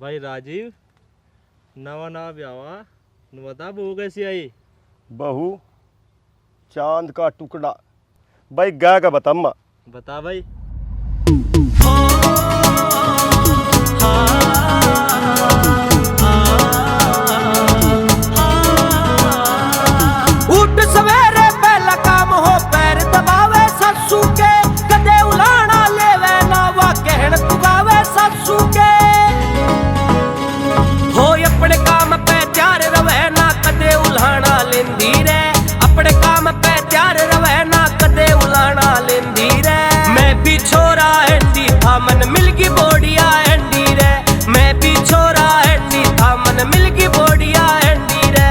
भाई राजीव नवा नवा ब्यावा बता बहू कैसी आई। बहू चांद का टुकड़ा भाई गा का बताम्मा बता भाई। उठ सवेरे पहला काम हो पैर दबावे सासू के कदे उलाना लेवे नावा कहण तुगावे सासू के हो अपने काम पे त्यार रवे ना कदे उलाना लेंदी रे अपने काम पे त्यार रवे ना कदे उलाना लेंदी रे मैं भी छोरा एंडी था मन मिलगी बोडिया एंडी रे मैं भी छोरा एंडी था मन मिलगी बोडिया एंडी रे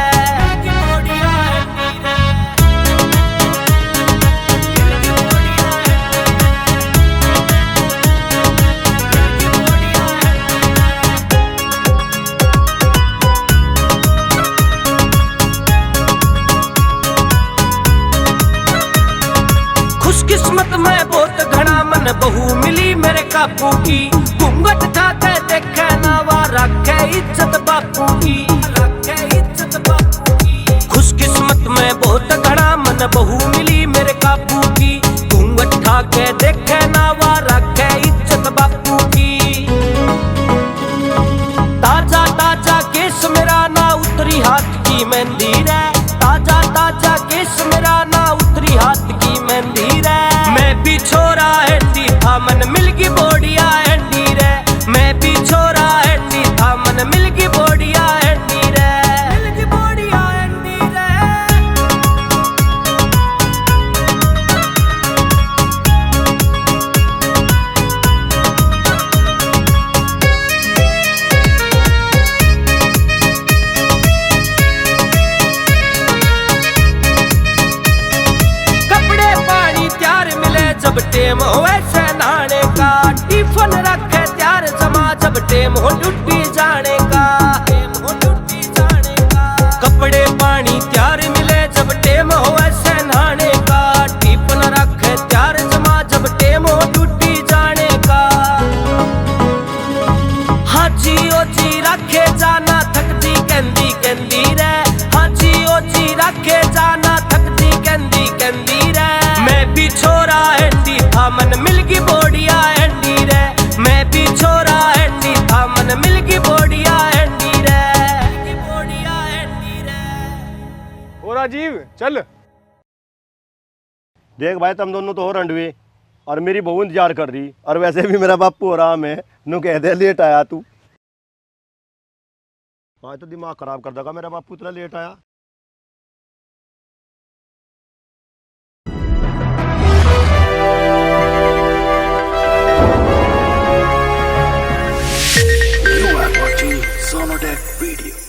खुशकिस्मत में बहुत घना मन बहू मिली मेरे काबू की घूंघट उठा के देखे नावा रखे इज्जत बापू की रखे इज्जत बापू की खुशकिस्मत में बहुत घना मन बहू मिली मेरे काबू की घूंघट उठा के देखे नावा रखे इज्जत बापू की ताजा ताजा केस मेरा ना उतरी हाथ की मेहंदी रे ताजा ताजा केस मेरा ना उतरी हाथ की मेहंदी रे मैं भी छोरा एंडी था मन मिलगी बोडिया एंडी रे मैं भी छोरा एंडी था मन मिलगी बोडिया एंडी रे मिलगी बोडिया एंडी रे कपड़े पानी त्यार मिले जब टेम होवे से नहाने का टिफिन रखे त्यार जमा जब टेम हो ड्यूटी जाने का टेम हो ड्यूटी जाने का कपड़े पानी त्यार मिले जब टेम होवे से नहाने का टिफिन रखे त्यार जमा जब टेम हो ड्यूटी जाने का हाँ जी ओ जी रखे जाना थकती कहंदी कहंदी रे हाँ जी ओ जी रखे जाना थकती कहंदी कहंदी रे मैं भी छोरा एंडी था मन मिलगी बोडिया एंडी रे मैं भी छोरा एंडी था मन मिलगी बोडिया एंडी रे बोडिया एंडी रे। ओ राजीव चल देख भाई तुम दोनों तो हो रंडवे और मेरी बहू इंतजार कर रही और वैसे भी मेरा बापू आराम है नु कह दे लेट आया तू आज तो दिमाग खराब कर देगा मेरा बापू इतना लेट आया। You are watching Sonodec Video.